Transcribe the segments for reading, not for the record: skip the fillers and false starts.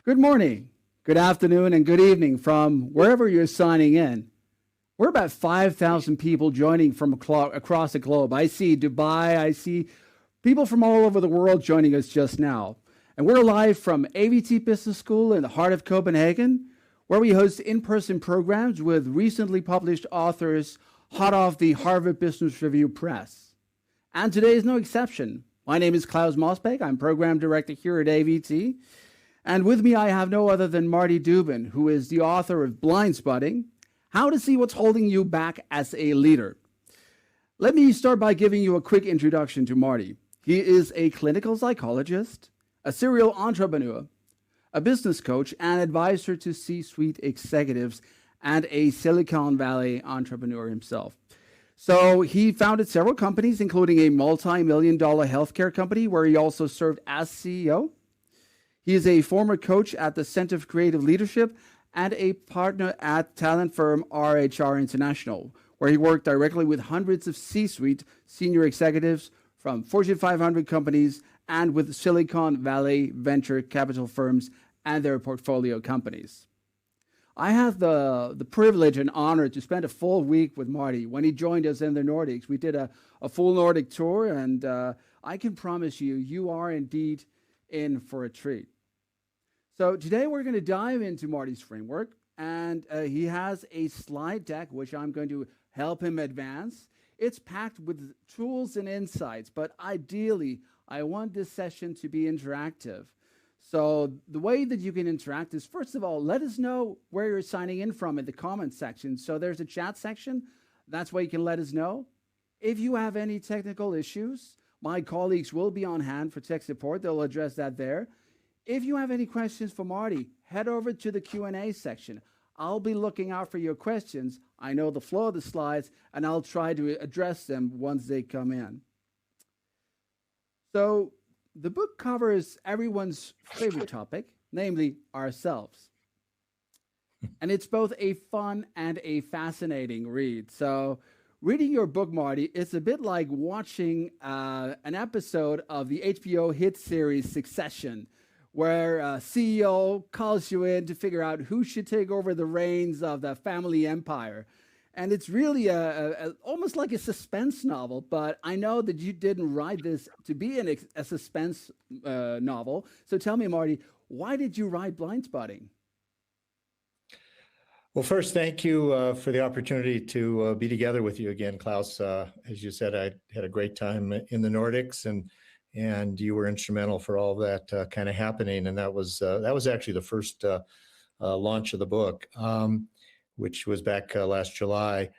Good morning, good afternoon, and good evening from wherever you're signing in. We're about 5,000 people joining from across the globe. I see Dubai, I see people from all over the world joining us just now. And we're live from AVT Business School in the heart of Copenhagen, where we host in-person programs with recently published authors hot off the Harvard Business Review press. And today is no exception. My name is Claus Mossbeck. I'm program director here at AVT. And with me, I have no other than Martin Dubin, who is the author of Blindspotting, How to See What's Holding You Back as a Leader. Let me start by giving you a quick introduction to Marty. He is a clinical psychologist, a serial entrepreneur, a business coach, and advisor to C-suite executives, and a Silicon Valley entrepreneur himself. So he founded several companies, including a multi-million-dollar healthcare company where he also served as CEO. He is a former coach at the Center for Creative Leadership and a partner at talent firm RHR International, where he worked directly with hundreds of C-suite senior executives from Fortune 500 companies and with Silicon Valley venture capital firms and their portfolio companies. I had the privilege and honor to spend a full week with Marty when he joined us in the Nordics. We did a full Nordic tour, and I can promise you, you are indeed in for a treat. So today we're going to dive into Marty's framework, and he has a slide deck which I'm going to help him advance. It's packed with tools and insights, but ideally I want this session to be interactive. So the way that you can interact is, first of all, let us know where you're signing in from in the comments section. So there's a chat section. That's where you can let us know. If you have any technical issues, my colleagues will be on hand for tech support. They'll address that there. If you have any questions for Marty, head over to the Q&A section. I'll be looking out for your questions. I know the flow of the slides, and I'll try to address them once they come in. So the book covers everyone's favorite topic, namely ourselves. And it's both a fun and a fascinating read. So reading your book, Marty, it's a bit like watching an episode of the HBO hit series Succession, where a CEO calls you in to figure out who should take over the reins of the family empire. And it's really almost like a suspense novel, but I know that you didn't write this to be a suspense novel. So tell me, Marty, why did you write Blindspotting? Well, first, thank you for the opportunity to be together with you again, Klaus. As you said, I had a great time in the Nordics, and you were instrumental for all that kind of happening. And that was actually the first launch of the book, which was back last July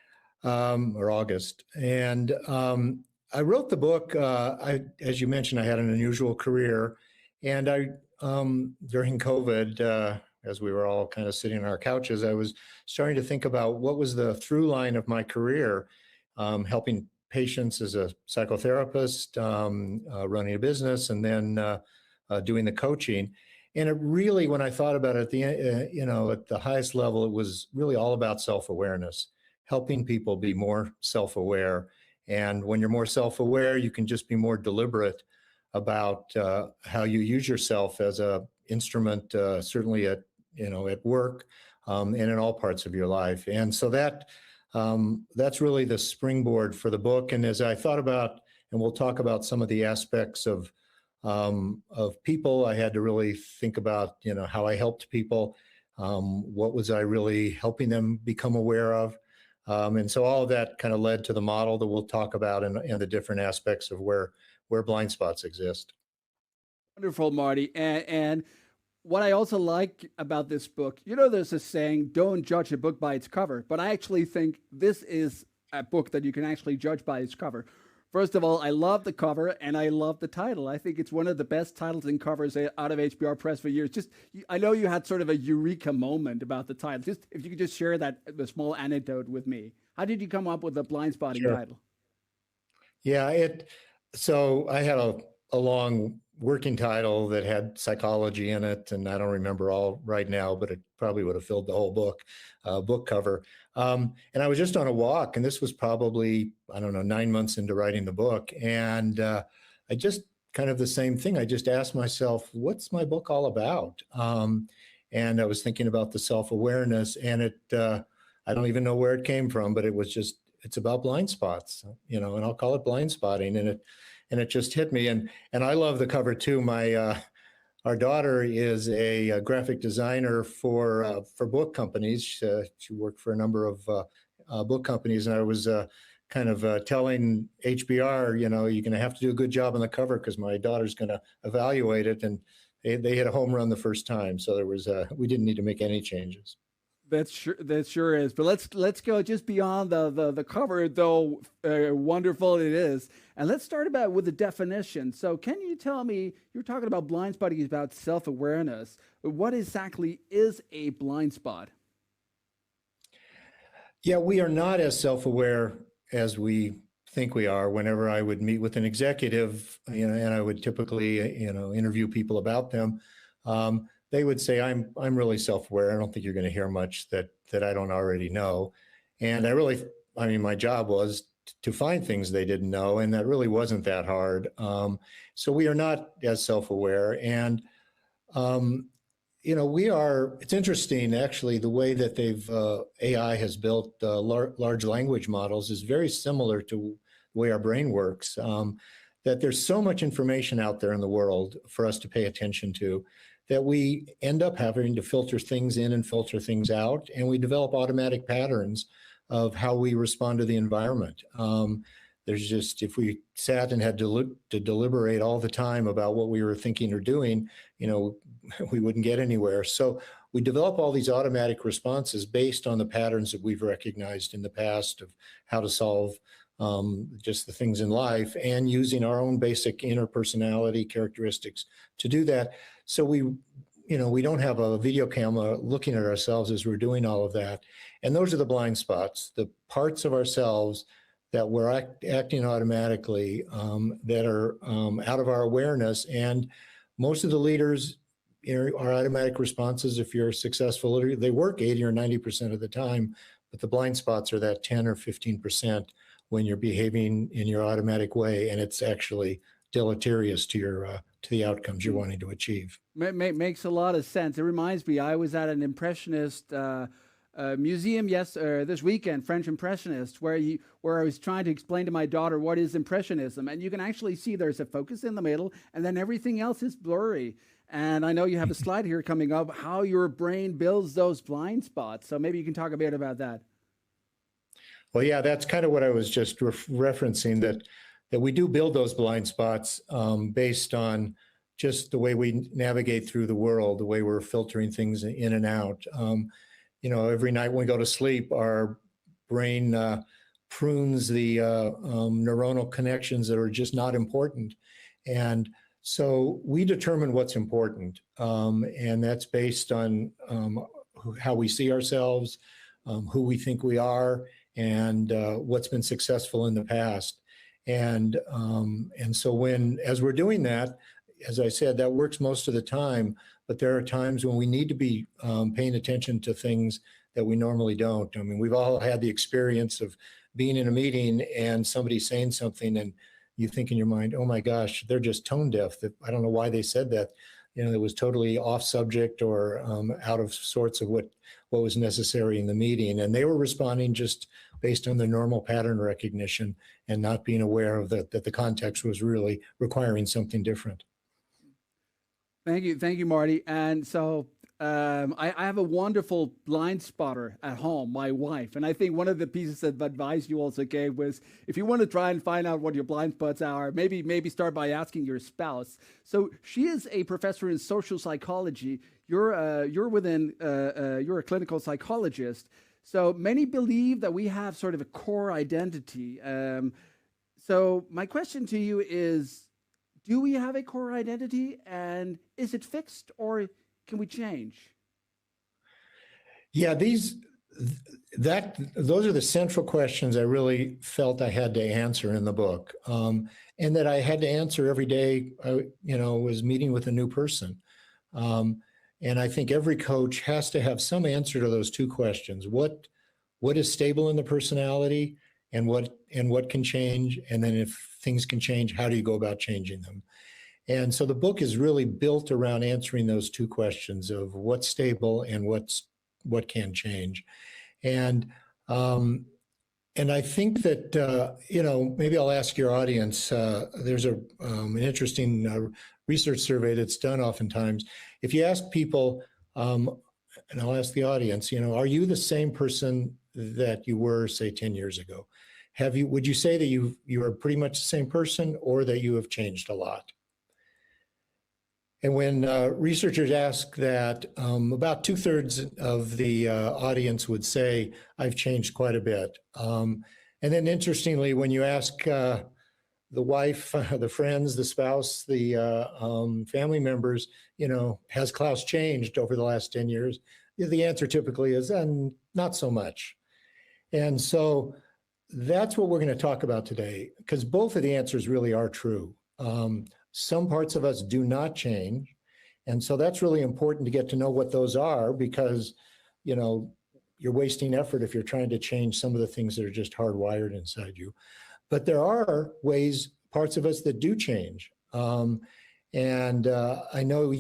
or August. And I wrote the book. As you mentioned, I had an unusual career, and during COVID, as we were all kind of sitting on our couches, I was starting to think about what was the through line of my career, helping patients as a psychotherapist, running a business, and then doing the coaching. And it really, when I thought about it at the at the highest level, it was really all about self-awareness, helping people be more self-aware. And when you're more self-aware, you can just be more deliberate about how you use yourself as a instrument, certainly at work, and in all parts of your life. And so that's really the springboard for the book. And as I thought about, and we'll talk about some of the aspects of people, I had to really think about, how I helped people. What was I really helping them become aware of? And so all of that kind of led to the model that we'll talk about and the different aspects of where blind spots exist. Wonderful, Marty. And what I also like about this book, there's a saying, don't judge a book by its cover, but I actually think this is a book that you can actually judge by its cover. First of all, I love the cover and I love the title. I think it's one of the best titles and covers out of HBR Press for years. I know you had sort of a eureka moment about the title. Just if you could just share the small anecdote with me. How did you come up with the Blindspotting title? Yeah, so I had a long working title that had psychology in it, and I don't remember all right now, but it probably would have filled the whole book cover. And I was just on a walk, and this was probably, 9 months into writing the book, and I just kind of the same thing. I just asked myself, what's my book all about? And I was thinking about the self-awareness, and I don't even know where it came from, but it's about blind spots, and I'll call it blind spotting. And it just hit me. And I love the cover too. Our daughter is a graphic designer for book companies. She worked for a number of book companies, and I was kind of telling HBR, you're going to have to do a good job on the cover because my daughter's going to evaluate it. And they hit a home run the first time, so we didn't need to make any changes. That sure is. But let's go just beyond the cover, though wonderful it is, and let's start with the definition. So, can you tell me? You're talking about blind spotting is about self-awareness. What exactly is a blind spot? Yeah, we are not as self-aware as we think we are. Whenever I would meet with an executive, and I would typically, interview people about them. They would say, I'm really self-aware. I don't think you're going to hear much that I don't already know. And my job was to find things they didn't know, and that really wasn't that hard. So we are not as self-aware. And, it's interesting, actually, the way that AI has built large language models is very similar to the way our brain works, that there's so much information out there in the world for us to pay attention to, that we end up having to filter things in and filter things out, and we develop automatic patterns of how we respond to the environment. If we sat and had to deliberate all the time about what we were thinking or doing, we wouldn't get anywhere. So we develop all these automatic responses based on the patterns that we've recognized in the past of how to solve just the things in life, and using our own basic inner personality characteristics to do that. So we don't have a video camera looking at ourselves as we're doing all of that. And those are the blind spots, the parts of ourselves that we're acting automatically, that are out of our awareness. And most of the leaders, our automatic responses, if you're a successful leader, they work 80 or 90% of the time, but the blind spots are that 10 or 15% when you're behaving in your automatic way, and it's actually deleterious to the outcomes you're wanting to achieve. Makes a lot of sense. It reminds me, I was at an Impressionist museum this weekend, French Impressionist, where I was trying to explain to my daughter what is Impressionism, and you can actually see there's a focus in the middle, and then everything else is blurry. And I know you have a slide here coming up, how your brain builds those blind spots. So maybe you can talk a bit about that. Well, yeah, that's kind of what I was just referencing, that we do build those blind spots based on just the way we navigate through the world, the way we're filtering things in and out. Every night when we go to sleep, our brain prunes the neuronal connections that are just not important. And so we determine what's important. And that's based on how we see ourselves, who we think we are, and what's been successful in the past. And so as we're doing that, as I said, that works most of the time, but there are times when we need to be paying attention to things that we normally don't. I mean, we've all had the experience of being in a meeting and somebody saying something, and you think in your mind, oh my gosh, they're just tone deaf. I don't know why they said that. It was totally off subject or out of sorts of what was necessary in the meeting. And they were responding just based on the normal pattern recognition and not being aware of that the context was really requiring something different. Thank you, Marty. And so I have a wonderful blind spotter at home, my wife. And I think one of the pieces of advice you also gave was, if you want to try and find out what your blind spots are, maybe start by asking your spouse. So she is a professor in social psychology. You're a clinical psychologist. So many believe that we have sort of a core identity. So my question to you is, do we have a core identity, and is it fixed, or can we change? Yeah, those are the central questions I really felt I had to answer in the book, and that I had to answer every day I was meeting with a new person. And I think every coach has to have some answer to those two questions. What is stable in the personality, and what can change? And then if things can change, how do you go about changing them? And so the book is really built around answering those two questions of what's stable and what can change. And and I think that maybe I'll ask your audience. There's an interesting research survey that's done oftentimes. If you ask people, and I'll ask the audience, are you the same person that you were, say, 10 years ago? Would you say that you are pretty much the same person, or that you have changed a lot? And when researchers ask that, about 2/3 of the audience would say, I've changed quite a bit. And then interestingly, when you ask the wife, the friends, the spouse, the family members, has Claus changed over the last 10 years? The answer typically is, not so much. And so that's what we're going to talk about today, because both of the answers really are true. Some parts of us do not change. And so that's really important to get to know what those are, because, you're wasting effort if you're trying to change some of the things that are just hardwired inside you. But there are parts of us that do change. And I know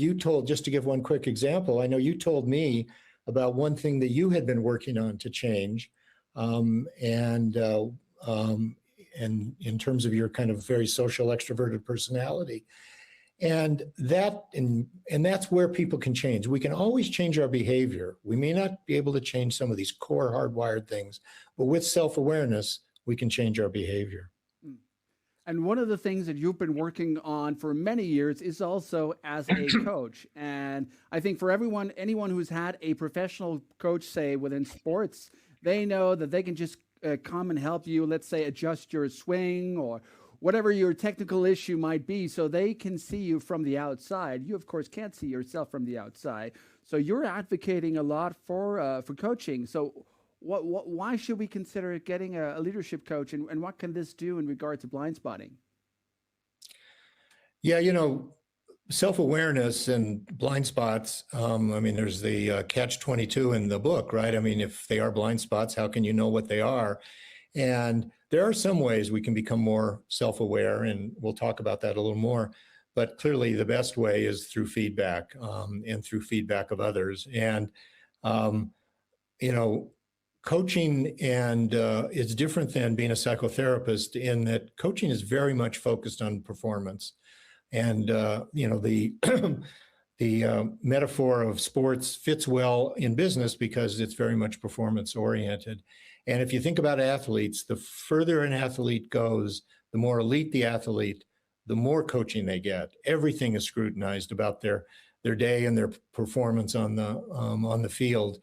just to give one quick example, I know you told me about one thing that you had been working on to change. And in terms of your kind of very social, extroverted personality. And that's where people can change. We can always change our behavior. We may not be able to change some of these core hardwired things, but with self-awareness, we can change our behavior. And one of the things that you've been working on for many years is also as a coach. And I think for anyone who's had a professional coach, say within sports, they know that they can just come and help you, let's say, adjust your swing or whatever your technical issue might be, so they can see you from the outside. You, of course, can't see yourself from the outside. So you're advocating a lot for coaching. So why should we consider getting a leadership coach, and what can this do in regard to blind spotting? Yeah, self-awareness and blind spots. There's the catch-22 in the book, right? If they are blind spots, how can you know what they are? And there are some ways we can become more self-aware, and we'll talk about that a little more. But clearly, the best way is through feedback, and through feedback of others. And coaching is different than being a psychotherapist, in that coaching is very much focused on performance. And the metaphor of sports fits well in business because it's very much performance oriented. And if you think about athletes, the further an athlete goes, the more elite the athlete, the more coaching they get. Everything is scrutinized about their day and their performance on the field.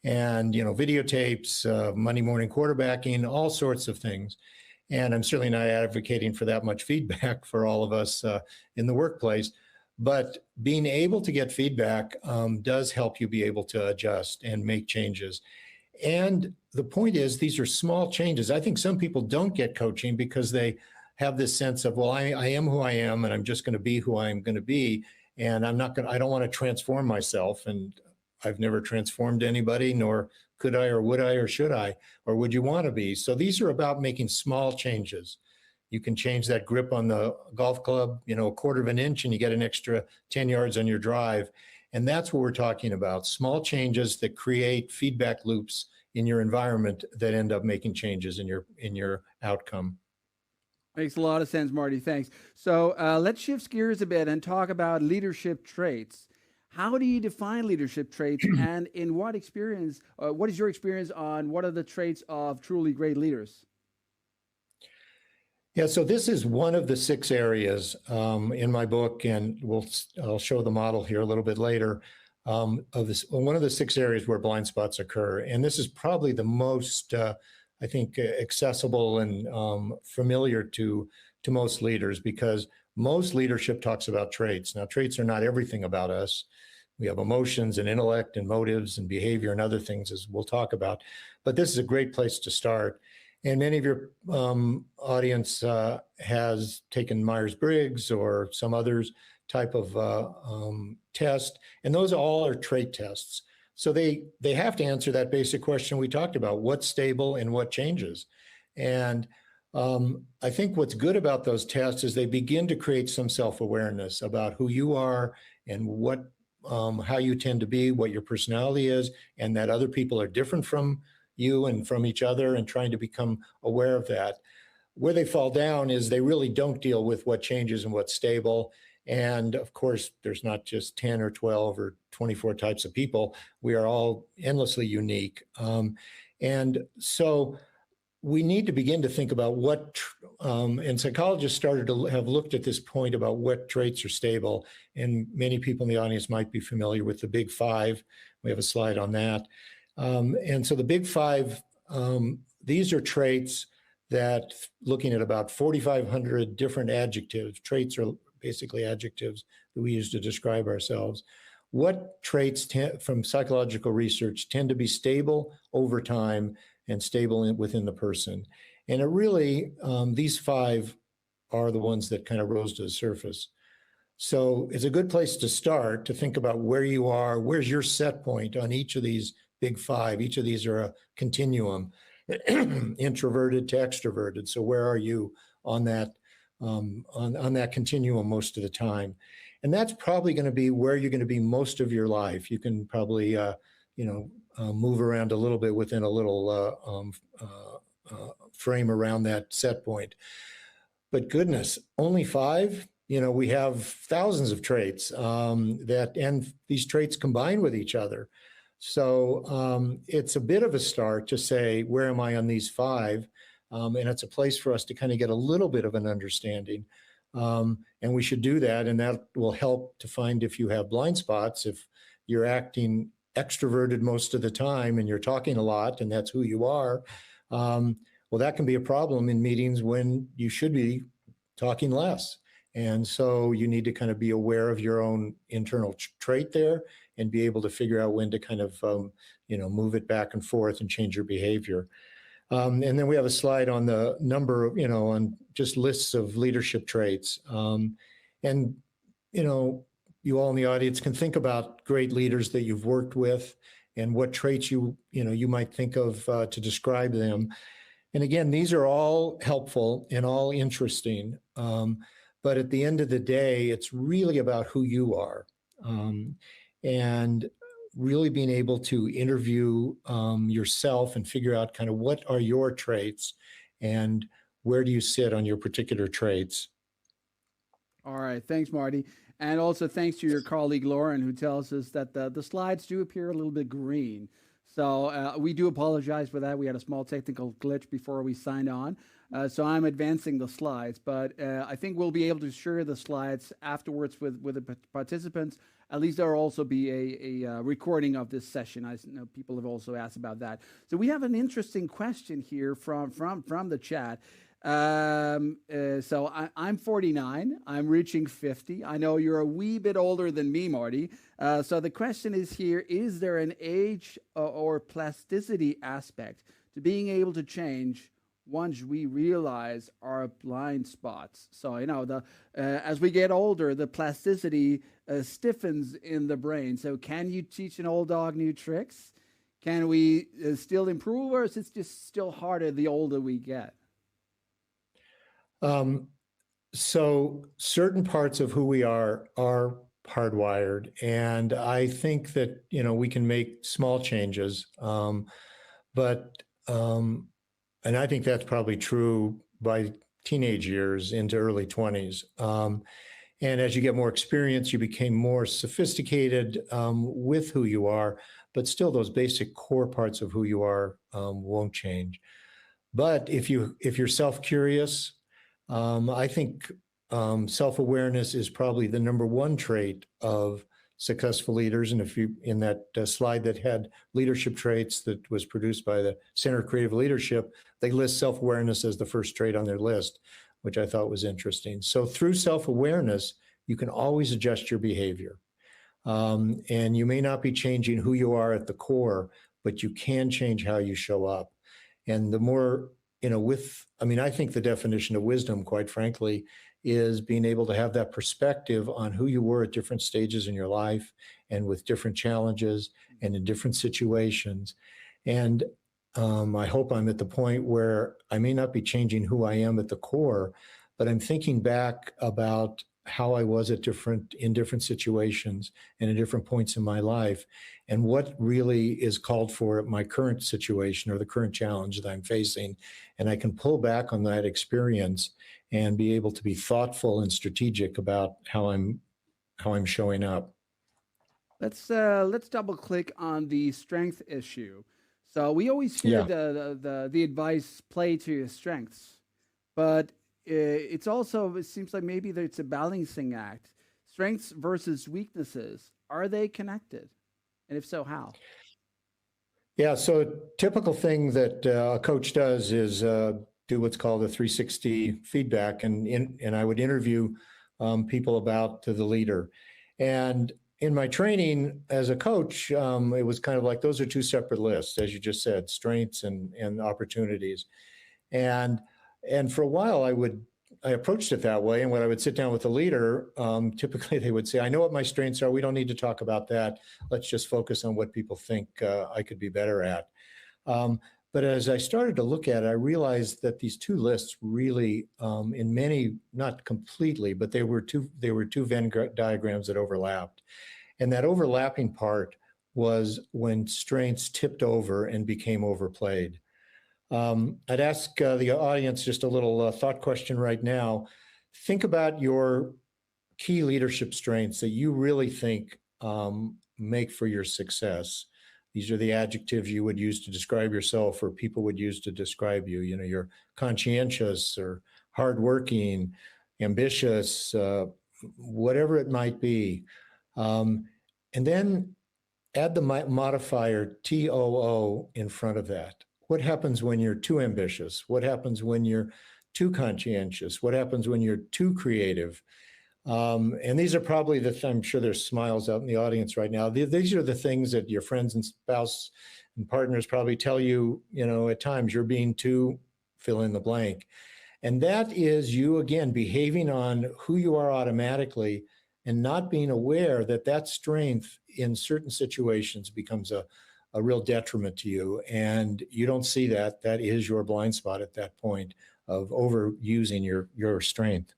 And videotapes, Monday morning quarterbacking, all sorts of things. And I'm certainly not advocating for that much feedback for all of us in the workplace. But being able to get feedback does help you be able to adjust and make changes. And the point is, these are small changes. I think some people don't get coaching because they have this sense of, well, I am who I am, and I'm just going to be who I'm going to be. And I don't want to transform myself. And I've never transformed anybody, nor could I, or would I, or should I, or would you want to be? So these are about making small changes. You can change that grip on the golf club, a 1/4 of an inch, and you get an extra 10 yards on your drive. And that's what we're talking about. Small changes that create feedback loops in your environment that end up making changes in your outcome. Makes a lot of sense, Marty. Thanks. So let's shift gears a bit and talk about leadership traits. How do you define leadership traits, and in what is your experience on what are the traits of truly great leaders? Yeah, so this is one of the 6 areas in my book, and I'll show the model here a little bit later, of this. One of the 6 areas where blind spots occur, and this is probably the most, I think, accessible and familiar to most leaders, because most leadership talks about traits. Now, traits are not everything about us. We have emotions and intellect and motives and behavior and other things, as we'll talk about. But this is a great place to start. And many of your audience has taken Myers-Briggs or some others type of test, and those all are trait tests. So they have to answer that basic question we talked about: what's stable and what changes. And I think what's good about those tests is they begin to create some self-awareness about who you are and what, how you tend to be, what your personality is, and that other people are different from you and from each other, and trying to become aware of that. Where they fall down is they really don't deal with what changes and what's stable. And of course, there's not just 10 or 12 or 24 types of people. We are all endlessly unique. And so we need to begin to think about what, and psychologists started to have looked at this point about what traits are stable. And many people in the audience might be familiar with the big five. We have a slide on that. And so the big five, these are traits that, looking at about 4,500 different adjectives, traits are basically adjectives that we use to describe ourselves. What traits from psychological research tend to be stable over time and stable within the person? And it really, these five are the ones that kind of rose to the surface. So it's a good place to start to think about where you are, where's your set point on each of these big five. Each of these are a continuum, introverted to extroverted. So where are you on that, on that continuum most of the time? And that's probably going to be where you're going to be most of your life. You can probably, move around a little bit within a little frame around that set point. But goodness, only five? We have thousands of traits and these traits combine with each other. So it's a bit of a start to say, where am I on these five? And it's a place for us to kind of get a little bit of an understanding. And we should do that. And that will help to find if you have blind spots, if you're acting extroverted most of the time and you're talking a lot and that's who you are. Well, that can be a problem in meetings when you should be talking less. And so you need to kind of be aware of your own internal trait there and be able to figure out when to kind of, move it back and forth and change your behavior. And then we have a slide on the number of, on just lists of leadership traits. And, you all in the audience can think about great leaders that you've worked with and what traits you might think of to describe them. And again, these are all helpful and all interesting. But at the end of the day, it's really about who you are, and really being able to interview yourself and figure out kind of what are your traits and where do you sit on your particular traits. All right. Thanks, Marty. And also thanks to your colleague, Lauren, who tells us that the slides do appear a little bit green. So we do apologize for that. We had a small technical glitch before we signed on. So I'm advancing the slides, but I think we'll be able to share the slides afterwards with the participants. At least there will also be a recording of this session. I know people have also asked about that. So we have an interesting question here from the chat. So I'm 49. I'm reaching 50. I know you're a wee bit older than me, Marty. So the question is here, is there an age or plasticity aspect to being able to change once we realize our blind spots? So, as we get older, the plasticity stiffens in the brain. So can you teach an old dog new tricks? Can we still improve, or is it just still harder the older we get? So certain parts of who we are hardwired. And I think that, we can make small changes. But and I think that's probably true by teenage years into early 20s. And as you get more experience, you became more sophisticated with who you are, but still those basic core parts of who you are won't change. But if you're self-curious, I think self-awareness is probably the number one trait of successful leaders. And if you, in that slide that had leadership traits that was produced by the Center of Creative Leadership, they list self-awareness as the first trait on their list, which I thought was interesting. So through self-awareness, you can always adjust your behavior. And you may not be changing who you are at the core, but you can change how you show up. And the more, I think the definition of wisdom, quite frankly, is being able to have that perspective on who you were at different stages in your life and with different challenges and in different situations. And I hope I'm at the point where I may not be changing who I am at the core, but I'm thinking back about how I was in different situations and at different points in my life, and what really is called for at my current situation or the current challenge that I'm facing. And I can pull back on that experience and be able to be thoughtful and strategic about how I'm showing up. Let's double click on the strength issue. So we always hear Yeah. the advice, play to your strengths, but it's also, it seems like maybe it's a balancing act. Strengths versus weaknesses, are they connected? And if so, how? Yeah, so a typical thing that a coach does is do what's called a 360 feedback, and I would interview people about to the leader. And in my training as a coach, it was kind of like those are two separate lists, as you just said, strengths and opportunities. And for a while, I approached it that way. And when I would sit down with the leader, typically they would say, "I know what my strengths are. We don't need to talk about that. Let's just focus on what people think I could be better at." But as I started to look at it, I realized that these two lists really, in many, not completely, but they were two Venn diagrams that overlapped. And that overlapping part was when strengths tipped over and became overplayed. I'd ask the audience just a little thought question right now. Think about your key leadership strengths that you really think make for your success. These are the adjectives you would use to describe yourself, or people would use to describe you. You know, you're conscientious or hardworking, ambitious, whatever it might be. And then add the modifier TOO in front of that. What happens when you're too ambitious? What happens when you're too conscientious? What happens when you're too creative? And these are probably I'm sure there's smiles out in the audience right now. These are the things that your friends and spouse and partners probably tell you, at times you're being too fill in the blank. And that is you, again, behaving on who you are automatically and not being aware that that strength in certain situations becomes a real detriment to you. And you don't see that. That is your blind spot at that point of overusing your strength.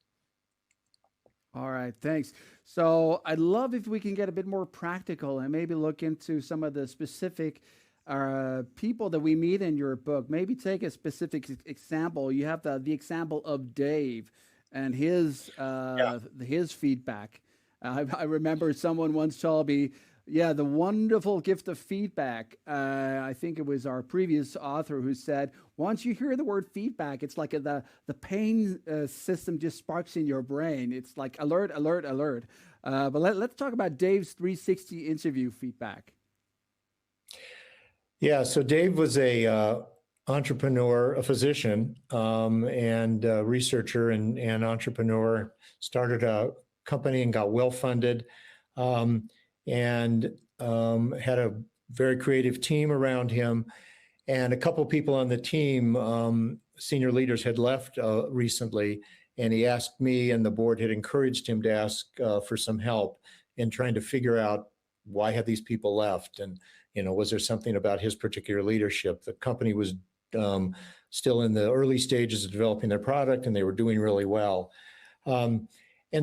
All right, thanks. So I'd love if we can get a bit more practical and maybe look into some of the specific people that we meet in your book. Maybe take a specific example. You have the example of Dave and his feedback. I remember someone once told me, yeah, the wonderful gift of feedback. I think it was our previous author who said, once you hear the word feedback, it's like the pain system just sparks in your brain. It's like alert, alert, alert. But let's talk about Dave's 360 interview feedback. Yeah, so Dave was a entrepreneur, a physician, and a researcher and entrepreneur, started a company and got well funded. And had a very creative team around him. And a couple of people on the team, senior leaders, had left recently, and he asked me, and the board had encouraged him to ask for some help in trying to figure out why had these people left, and was there something about his particular leadership? The company was still in the early stages of developing their product, and they were doing really well. And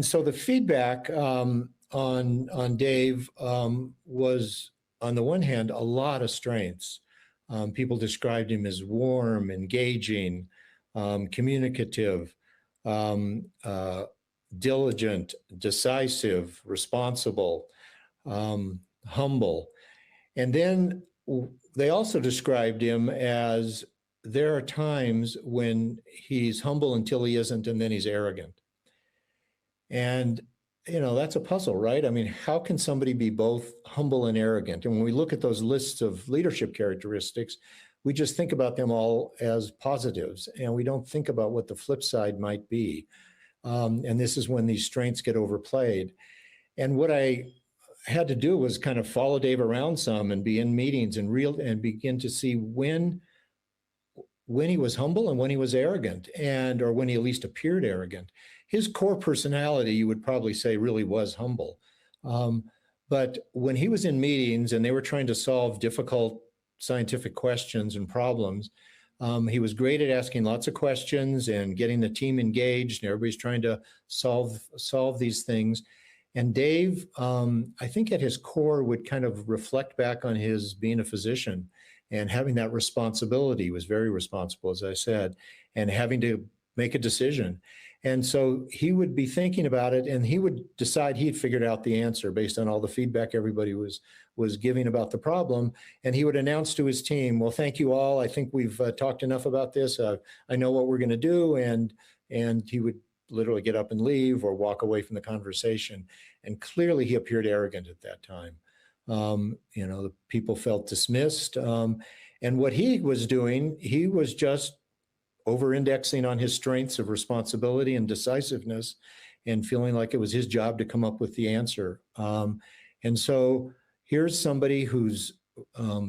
so the feedback on Dave was, on the one hand, a lot of strengths. People described him as warm, engaging, communicative, diligent, decisive, responsible, humble. And then they also described him as, there are times when he's humble until he isn't, and then he's arrogant. And that's a puzzle, right? I mean, how can somebody be both humble and arrogant? And when we look at those lists of leadership characteristics, we just think about them all as positives, and we don't think about what the flip side might be. And this is when these strengths get overplayed. And what I had to do was kind of follow Dave around some and be in meetings and begin to see when he was humble and when he was arrogant, or when he at least appeared arrogant. His core personality, you would probably say, really was humble. But when he was in meetings and they were trying to solve difficult scientific questions and problems. He was great at asking lots of questions and getting the team engaged, and everybody's trying to solve these things. And Dave, I think at his core would kind of reflect back on his being a physician and having that responsibility. He was very responsible, as I said, and having to make a decision. And so he would be thinking about it, and he would decide he'd figured out the answer based on all the feedback everybody was giving about the problem. And he would announce to his team, well, thank you all. I think we've talked enough about this. I know what we're going to do. And he would literally get up and leave or walk away from the conversation. And clearly he appeared arrogant at that time. The people felt dismissed. And what he was doing, he was just over-indexing on his strengths of responsibility and decisiveness and feeling like it was his job to come up with the answer. And so here's somebody whose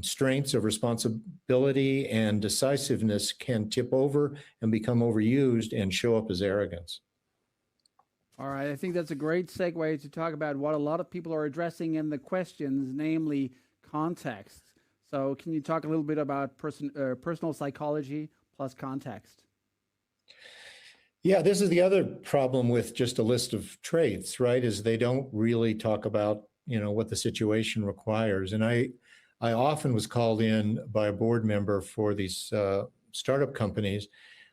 strengths of responsibility and decisiveness can tip over and become overused and show up as arrogance. All right, I think that's a great segue to talk about what a lot of people are addressing in the questions, namely context. So can you talk a little bit about personal psychology plus context? Yeah, this is the other problem with just a list of traits, right? Is they don't really talk about, what the situation requires. And I often was called in by a board member for these startup companies,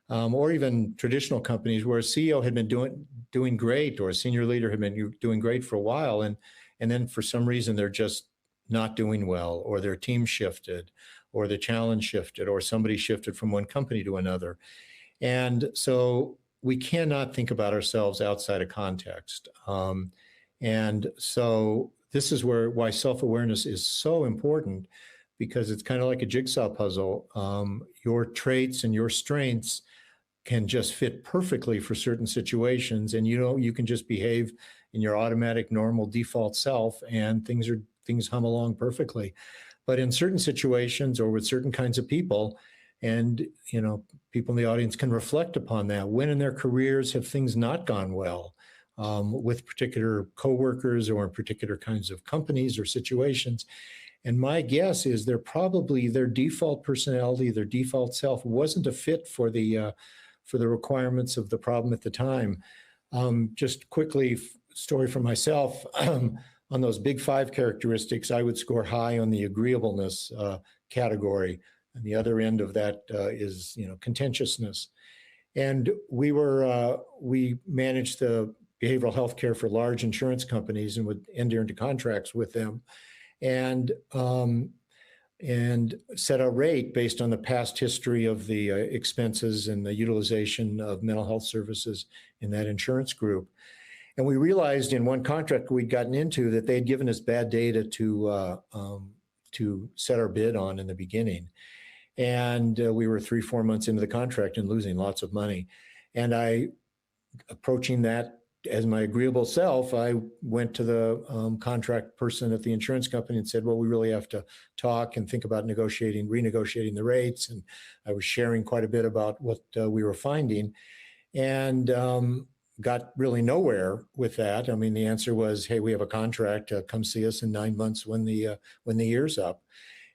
or even traditional companies where a CEO had been doing great, or a senior leader had been doing great for a while, and then for some reason they're just not doing well, or their team shifted, or the challenge shifted, or somebody shifted from one company to another. And so we cannot think about ourselves outside of context. And so this is why self-awareness is so important, because it's kind of like a jigsaw puzzle. Your traits and your strengths can just fit perfectly for certain situations, and you can just behave in your automatic, normal, default self, and things hum along perfectly. But in certain situations or with certain kinds of people, and people in the audience can reflect upon that. When in their careers have things not gone well with particular coworkers or in particular kinds of companies or situations? And my guess is their default personality, their default self wasn't a fit for the requirements of the problem at the time. Just quickly, story for myself. On those big 5 characteristics, I would score high on the agreeableness category. And the other end of that is, contentiousness. And we managed the behavioral health care for large insurance companies and would enter into contracts with them, and set a rate based on the past history of the expenses and the utilization of mental health services in that insurance group. And we realized in one contract we'd gotten into that they had given us bad data to set our bid on in the beginning. And we were 3-4 months into the contract and losing lots of money. And approaching that as my agreeable self, I went to the contract person at the insurance company and said, well, we really have to talk and think about renegotiating the rates. And I was sharing quite a bit about what we were finding, and got really nowhere with that. I mean, the answer was, hey, we have a contract, come see us in 9 months when the year's up.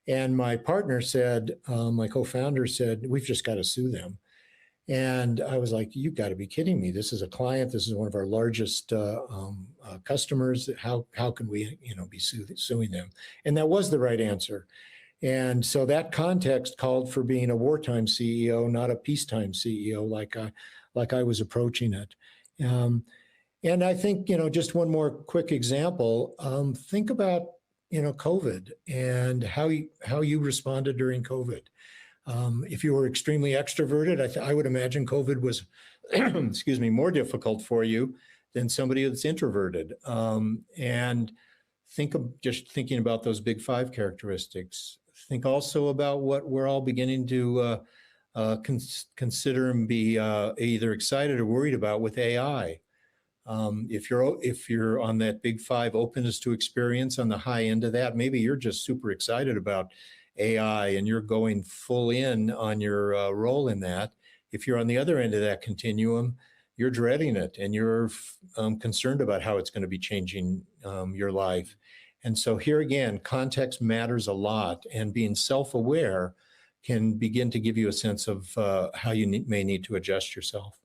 And my partner said, my co-founder said, we've just got to sue them. And I was like, you've got to be kidding me. This is a client. This is one of our largest customers. How can we, be suing them? And that was the right answer. And so that context called for being a wartime CEO, not a peacetime CEO, like I was approaching it. And I think, just one more quick example. Think about, COVID and how you responded during COVID. If you were extremely extroverted, I would imagine COVID was, excuse me, more difficult for you than somebody that's introverted. And thinking about those big 5 characteristics. Think also about what we're all beginning to consider and be either excited or worried about with AI. If you're on that big 5 openness to experience on the high end of that, maybe you're just super excited about AI and you're going full in on your role in that. If you're on the other end of that continuum, you're dreading it and you're concerned about how it's going to be changing your life. And so here again, context matters a lot, and being self-aware can begin to give you a sense of how you may need to adjust yourself.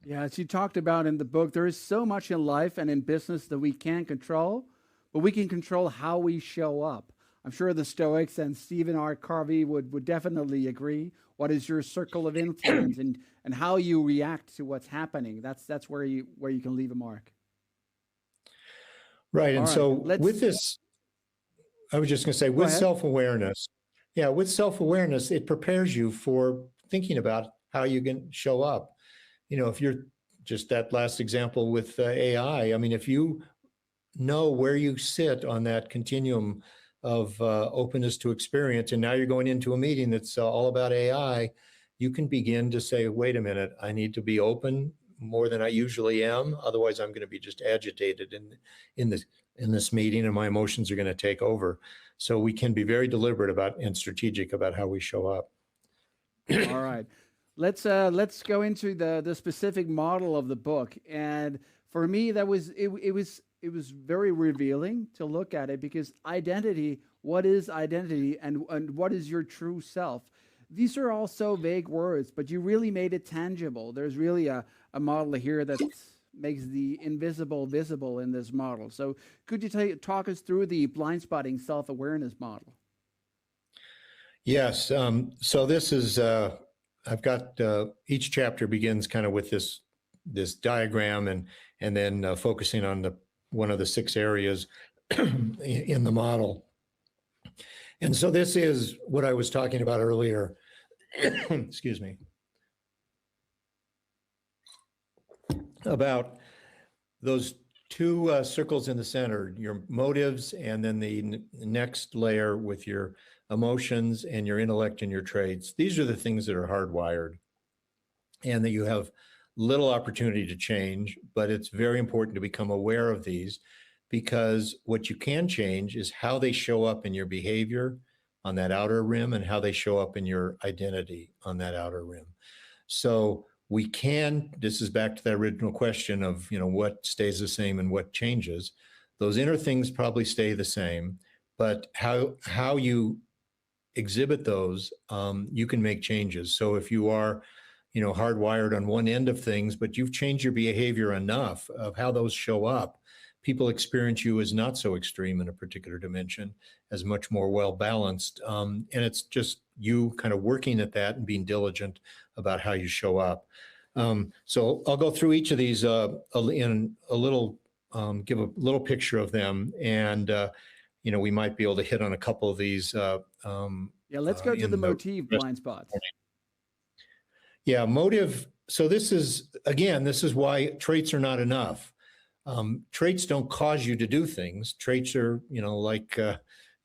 Yeah, as you talked about in the book, there is so much in life and in business that we can't control, but we can control how we show up. I'm sure the Stoics and Stephen R. Covey would definitely agree. What is your circle of influence, and how you react to what's happening? That's where you can leave a mark. Right. All And right, so let's with this, I was just going to say, go with ahead. self-awareness, with self-awareness, it prepares you for thinking about how you can show up. If you're just that last example with AI, I mean, if you know where you sit on that continuum of openness to experience, and now you're going into a meeting that's all about AI, you can begin to say, wait a minute, I need to be open more than I usually am. Otherwise, I'm going to be just agitated in this meeting, and my emotions are going to take over. So we can be very deliberate about and strategic about how we show up. All right. Let's go into the specific model of the book. And for me, it was very revealing to look at it, because identity, what is identity, and what is your true self? These are all so vague words, but you really made it tangible. There's really a model here that makes the invisible visible in this model. So could you talk us through the Blindspotting self-awareness model? Yes. So this is, I've got, each chapter begins kind of with this diagram, and then focusing on one of the 6 areas in the model. And so this is what I was talking about earlier. Excuse me. About those 2 circles in the center, your motives, and then the next layer with your emotions and your intellect and your traits. These are the things that are hardwired, and that you have little opportunity to change, but it's very important to become aware of these, because what you can change is how they show up in your behavior on that outer rim, and how they show up in your identity on that outer rim. So this is back to that original question of, what stays the same and what changes. Those inner things probably stay the same, but how you exhibit those, you can make changes. So if you are, hardwired on one end of things, but you've changed your behavior enough of how those show up, people experience you as not so extreme in a particular dimension, as much more well-balanced. And it's just you kind of working at that and being diligent about how you show up. So I'll go through each of these in a little, give a little picture of them. And, we might be able to hit on a couple of these. Let's go to the motif blind spots. Yeah, motive. So this is why traits are not enough. Traits don't cause you to do things. Traits are, like,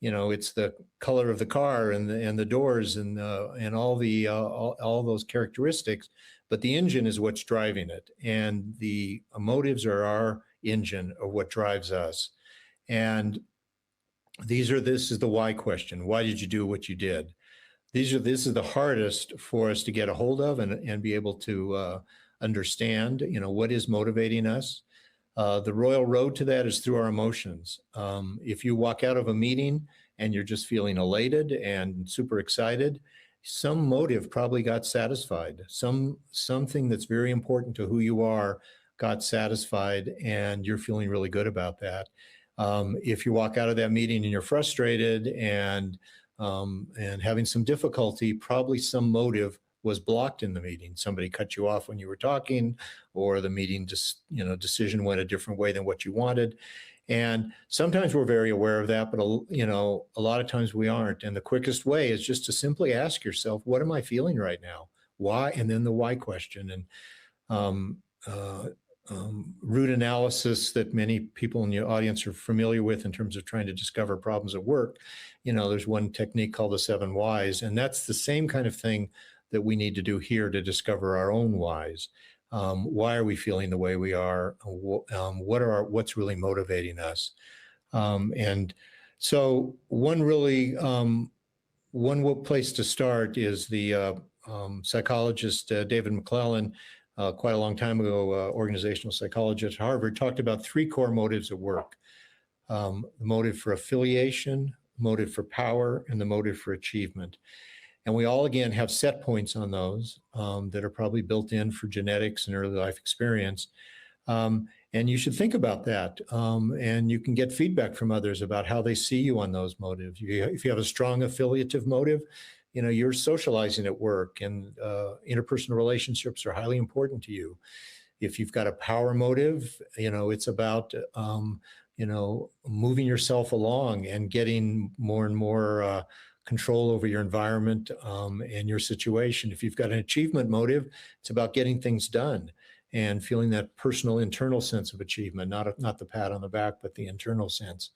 it's the color of the car and the doors and all those characteristics, but the engine is what's driving it. And the motives are our engine of what drives us. And this is the why question. Why did you do what you did? This is the hardest for us to get a hold of and be able to understand, what is motivating us. The royal road to that is through our emotions. If you walk out of a meeting and you're just feeling elated and super excited, some motive probably got satisfied. Something that's very important to who you are got satisfied, and you're feeling really good about that. If you walk out of that meeting and you're frustrated and having some difficulty, probably some motive was blocked in the meeting. Somebody cut you off when you were talking, or the meeting decision went a different way than what you wanted. And sometimes we're very aware of that, but a lot of times we aren't. And the quickest way is just to simply ask yourself, what am I feeling right now? Why? And then the why question. And root analysis that many people in your audience are familiar with in terms of trying to discover problems at work. There's one technique called the 7 whys, and that's the same kind of thing that we need to do here to discover our own whys. Why are we feeling the way we are? What's really motivating us? And so one place to start is the psychologist David McClellan, quite a long time ago, organizational psychologist at Harvard, talked about 3 core motives at work. the motive for affiliation, motive for power, and the motive for achievement. And we all, again, have set points on those that are probably built in for genetics and early life experience. And you should think about that. And you can get feedback from others about how they see you on those motives. If you have a strong affiliative motive, you're socializing at work, and interpersonal relationships are highly important to you. If you've got a power motive, it's about, moving yourself along and getting more and more control over your environment and your situation. If you've got an achievement motive, it's about getting things done and feeling that personal internal sense of achievement, not the pat on the back, but the internal sense.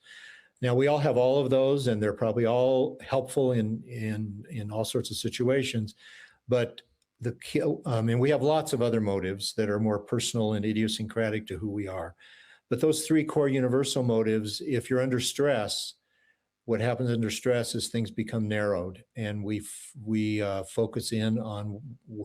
Now, we all have all of those, and they're probably all helpful in all sorts of situations, but and we have lots of other motives that are more personal and idiosyncratic to who we are. But those three core universal motives, if you're under stress, what happens under stress is things become narrowed, and we focus in on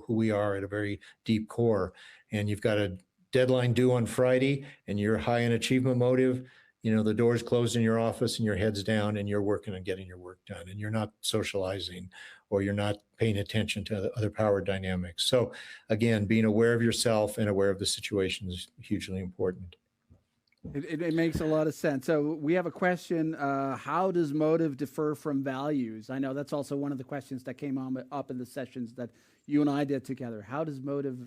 who we are at a very deep core. And you've got a deadline due on Friday, and you're high in achievement motive. The door's closed in your office, and your head's down, and you're working on getting your work done, and you're not socializing, or you're not paying attention to the other power dynamics. So again, being aware of yourself and aware of the situation is hugely important. It makes a lot of sense. So we have a question. How does motive differ from values? I know that's also one of the questions that came up in the sessions that you and I did together. How does motive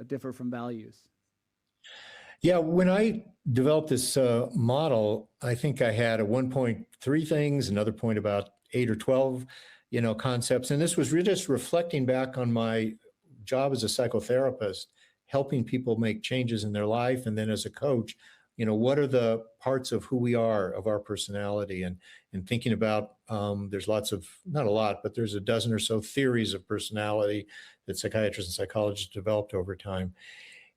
differ from values? Yeah, when I developed this model, I think I had at one point 3 things, another point about 8 or 12, concepts. And this was really just reflecting back on my job as a psychotherapist, helping people make changes in their life. And then as a coach, what are the parts of who we are, of our personality, and thinking about, there's lots of, not a lot, but there's a dozen or so theories of personality that psychiatrists and psychologists developed over time.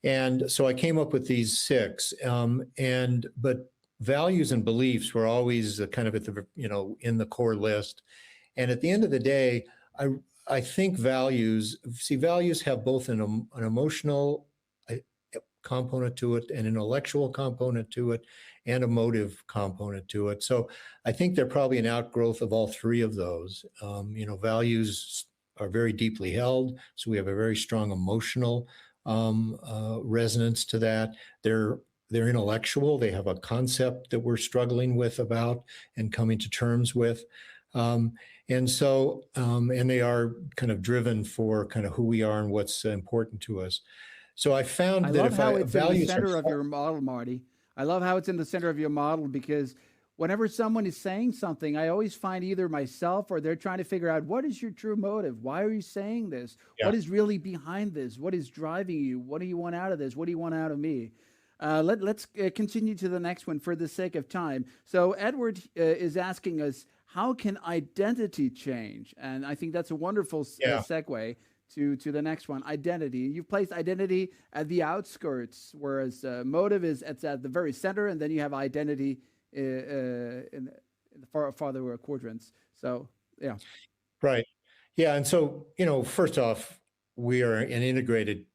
And so I came up with these 6, but values and beliefs were always kind of at the, in the core list. And at the end of the day, I think values have both an emotional component to it, an intellectual component to it, and a motive component to it. So I think they're probably an outgrowth of all 3 of those. Values are very deeply held, so we have a very strong emotional resonance to that. They're intellectual. They have a concept that we're struggling with about and coming to terms with. And they are kind of driven for kind of who we are and what's important to us. So I found that if I it's in the center of your model, Marty. I love how it's in the center of your model, because whenever someone is saying something, I always find either myself or they're trying to figure out, what is your true motive? Why are you saying this? Yeah. What is really behind this? What is driving you? What do you want out of this? What do you want out of me? Let's continue to the next one for the sake of time. So Edward is asking us, how can identity change? And I think that's a wonderful segue to the next one, identity. You've placed identity at the outskirts, whereas motive it's at the very center, and then you have identity in the farther quadrants. So, yeah. Right. Yeah. And so, first off, we are an integrated,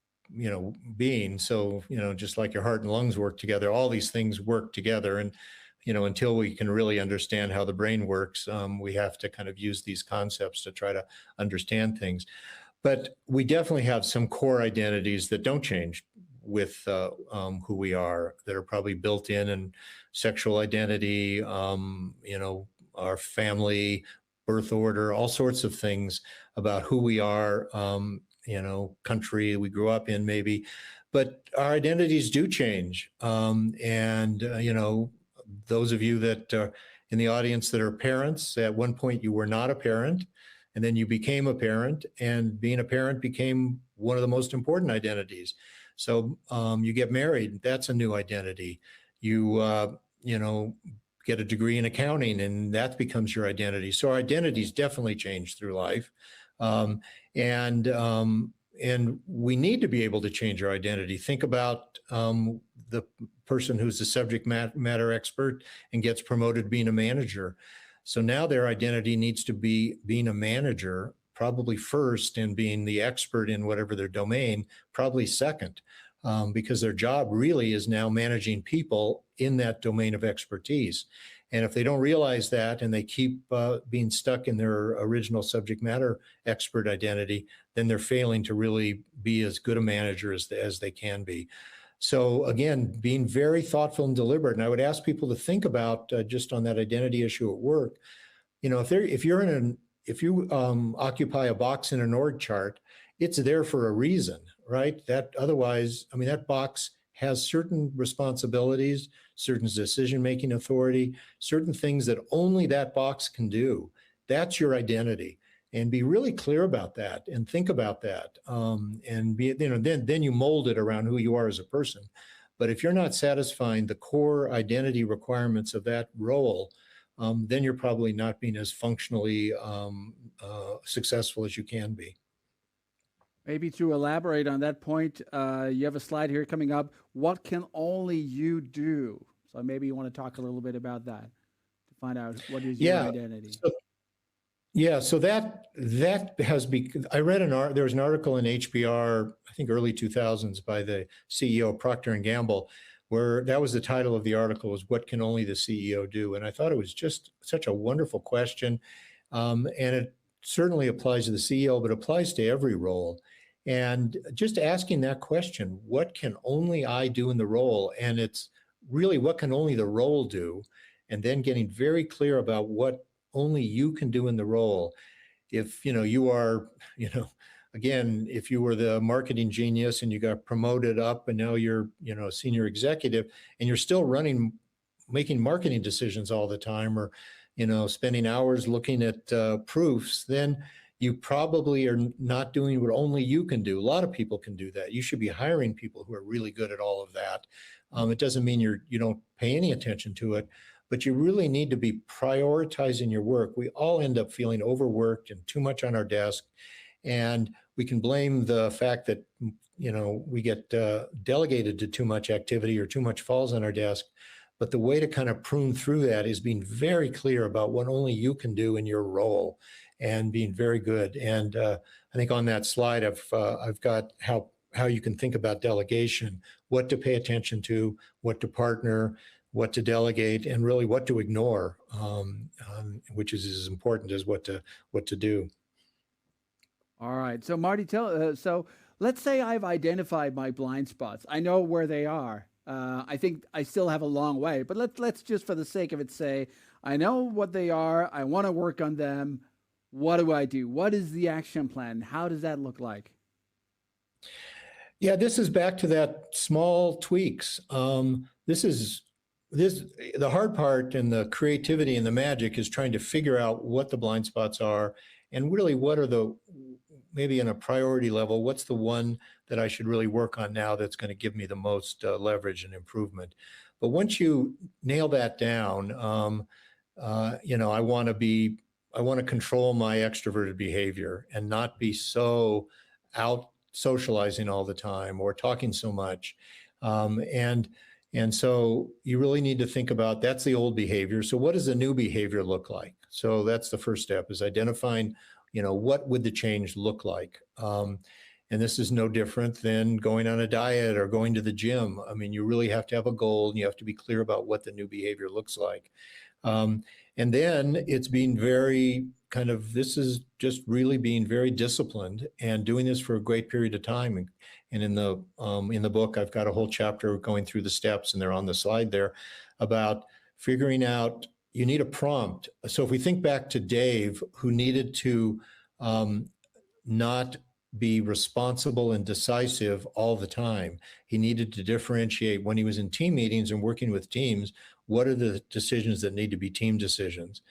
being. So, just like your heart and lungs work together, all these things work together. And, until we can really understand how the brain works, we have to kind of use these concepts to try to understand things. But we definitely have some core identities that don't change with who we are, that are probably built in, and sexual identity, our family, birth order, all sorts of things about who we are, country we grew up in maybe. But our identities do change. Those of you that are in the audience that are parents, at one point you were not a parent, and then you became a parent, and being a parent became one of the most important identities. So you get married, that's a new identity. You, get a degree in accounting, and that becomes your identity. So our identities definitely change through life. And we need to be able to change our identity. Think about the person who's the subject matter expert and gets promoted being a manager. So now their identity needs to be being a manager, probably first, and being the expert in whatever their domain, probably second. because their job really is now managing people in that domain of expertise. And if they don't realize that and they keep being stuck in their original subject matter expert identity, then they're failing to really be as good a manager as they can be. So again, being very thoughtful and deliberate. And I would ask people to think about just on that identity issue at work. You know, if you occupy a box in an org chart, it's there for a reason, right? That otherwise, I mean, that box has certain responsibilities, certain decision-making authority, certain things that only that box can do. That's your identity. And be really clear about that and think about that. And be, you know, then you mold it around who you are as a person. But if you're not satisfying the core identity requirements of that role, then you're probably not being as functionally successful as you can be. Maybe to elaborate on that point, you have a slide here coming up. What can only you do? So maybe you want to talk a little bit about that to find out what is your identity. So that has been. I read there was an article in HBR, I think early 2000s, by the CEO of Procter & Gamble, where that was the title of the article, was "What Can Only the CEO Do?" And I thought it was just such a wonderful question, and it certainly applies to the CEO, but applies to every role. And just asking that question, what can only I do in the role? And it's really, what can only the role do? And then getting very clear about what only you can do in the role. If, you are, again, if you were the marketing genius and you got promoted up and now you're, a senior executive and you're still making marketing decisions all the time, or, spending hours looking at proofs, then you probably are not doing what only you can do. A lot of people can do that. You should be hiring people who are really good at all of that. It doesn't mean you don't pay any attention to it, but you really need to be prioritizing your work. We all end up feeling overworked and too much on our desk. And we can blame the fact that, we get delegated to too much activity or too much falls on our desk. But the way to kind of prune through that is being very clear about what only you can do in your role and being very good. And I think on that slide, I've got how you can think about delegation, what to pay attention to, what to partner, what to delegate, and really what to ignore, which is as important as what to do. All right. So Marty, so let's say I've identified my blind spots. I know where they are. I think I still have a long way, but let's just, for the sake of it, say I know what they are. I want to work on them. What do I do? What is the action plan? How does that look like? Yeah, this is back to that small tweaks. The hard part and the creativity and the magic is trying to figure out what the blind spots are and really what are maybe in a priority level, what's the one that I should really work on now that's going to give me the most leverage and improvement. But once you nail that down, I want to control my extroverted behavior and not be so out socializing all the time or talking so much. And so you really need to think about, that's the old behavior. So what does the new behavior look like? So that's the first step, is identifying, what would the change look like? And this is no different than going on a diet or going to the gym. I mean, you really have to have a goal and you have to be clear about what the new behavior looks like. And then it's being this is just really being very disciplined and doing this for a great period of time. And in the book, I've got a whole chapter going through the steps, and they're on the slide there, about figuring out, you need a prompt. So if we think back to Dave, who needed to not be responsible and decisive all the time. He needed to differentiate when he was in team meetings and working with teams, what are the decisions that need to be team decisions?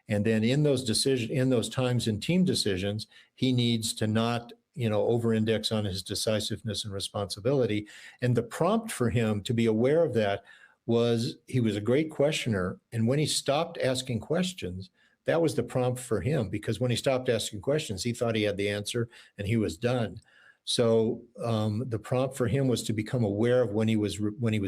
And then in those times in team decisions, he needs to not, over-index on his decisiveness and responsibility. And the prompt for him to be aware of that was, he was a great questioner. And when he stopped asking questions, that was the prompt for him, because when he stopped asking questions, he thought he had the answer and he was done. So the prompt for him was to become aware of when he was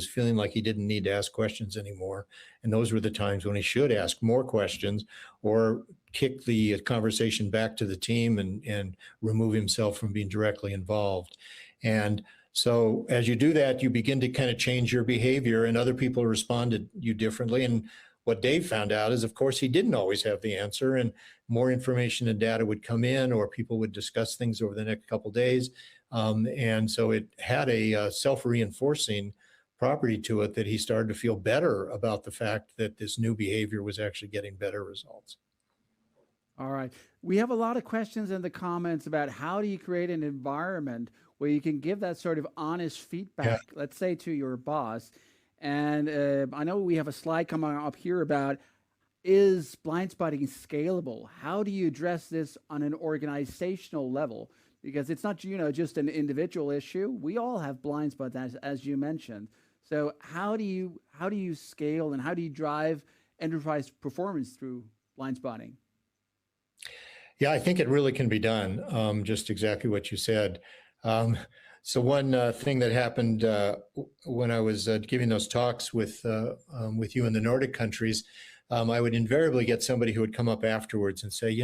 feeling like he didn't need to ask questions anymore. And those were the times when he should ask more questions or kick the conversation back to the team and remove himself from being directly involved. And So as you do that, you begin to kind of change your behavior, and other people respond to you differently. And what Dave found out is, of course, he didn't always have the answer, and more information and data would come in, or people would discuss things over the next couple of days. And so it had a self-reinforcing property to it, that he started to feel better about the fact that this new behavior was actually getting better results. All right. We have a lot of questions in the comments about how do you create an environment where you can give that sort of honest feedback, let's say to your boss. And I know we have a slide coming up here about, is Blindspotting scalable? How do you address this on an organizational level? Because it's not, just an individual issue. We all have blind spots, as you mentioned. So how do you scale, and how do you drive enterprise performance through blind spotting? Yeah, I think it really can be done. Just exactly what you said. So one thing that happened when I was giving those talks with you in the Nordic countries, I would invariably get somebody who would come up afterwards and say,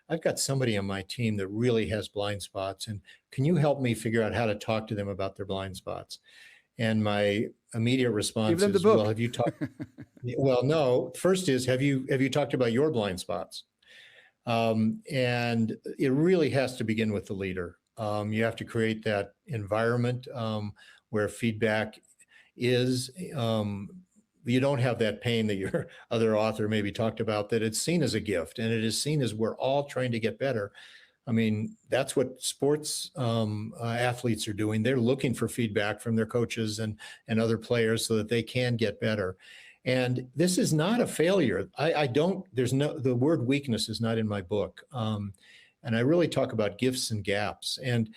I've got somebody on my team that really has blind spots, and can you help me figure out how to talk to them about their blind spots? And my immediate response is, well, have you talked? Well, no. First is, have you talked about your blind spots? And it really has to begin with the leader. You have to create that environment where feedback is, you don't have that pain that your other author maybe talked about, that it's seen as a gift, and it is seen as we're all trying to get better. I mean, that's what sports athletes are doing. They're looking for feedback from their coaches and other players so that they can get better. And this is not a failure. The word weakness is not in my book. And I really talk about gifts and gaps. And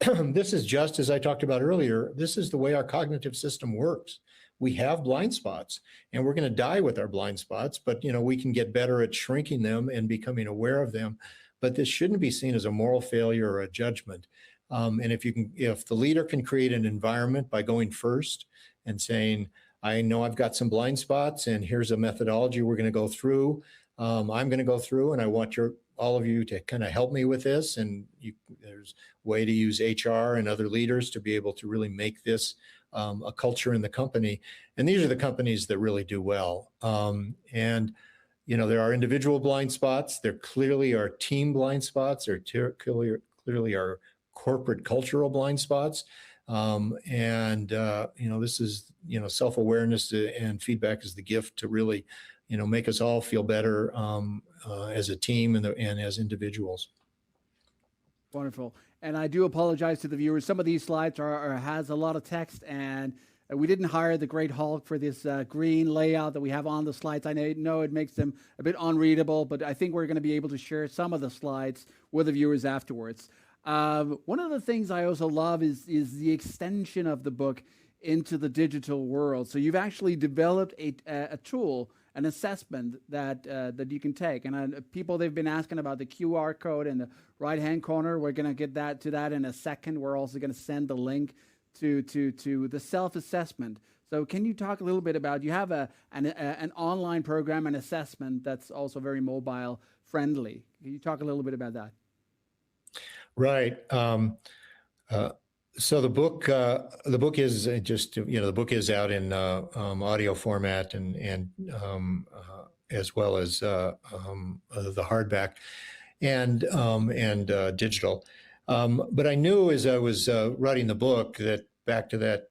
this is, just as I talked about earlier, this is the way our cognitive system works. We have blind spots, and we're going to die with our blind spots, but we can get better at shrinking them and becoming aware of them. But this shouldn't be seen as a moral failure or a judgment. And if the leader can create an environment by going first and saying, I know I've got some blind spots, and here's a methodology we're going to go through. I'm going to go through, and I want all of you to kind of help me with this. And there's a way to use HR and other leaders to be able to really make this a culture in the company. And these are the companies that really do well. There are individual blind spots. There clearly are team blind spots. There clearly are corporate cultural blind spots. This is, self-awareness and feedback is the gift to really, make us all feel better as a team and as individuals. Wonderful. And I do apologize to the viewers. Some of these slides has a lot of text, and we didn't hire the great Hulk for this green layout that we have on the slides. I know it makes them a bit unreadable, but I think we're going to be able to share some of the slides with the viewers afterwards. One of the things I also love is the extension of the book into the digital world. So you've actually developed a tool, an assessment that you can take. And people, they've been asking about the QR code in the right-hand corner. We're going to get to that in a second. We're also going to send the link to the self-assessment. So can you talk a little bit about, you have an online program, an assessment that's also very mobile friendly. Can you talk a little bit about that? Right. So the book is just, the book is out in audio format and as well as the hardback and digital. But I knew as I was writing the book that, back to that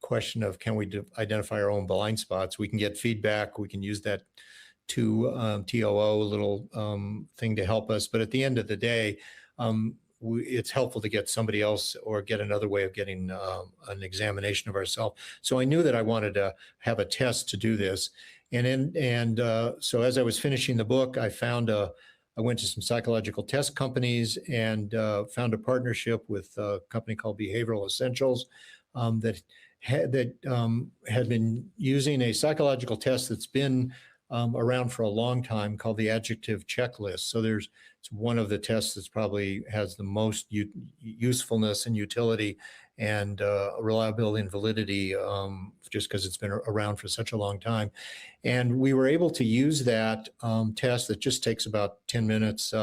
question of, can we identify our own blind spots? We can get feedback. We can use that TOO little thing to help us. But at the end of the day, it's helpful to get somebody else or get another way of getting an examination of ourselves. So I knew that I wanted to have a test to do this. So as I was finishing the book, I went to some psychological test companies and found a partnership with a company called Behavioral Essentials that had been using a psychological test that's been around for a long time, called the adjective checklist. So it's one of the tests that probably has the most usefulness and utility and reliability and validity, just because it's been around for such a long time. And we were able to use that test that just takes about 10 minutes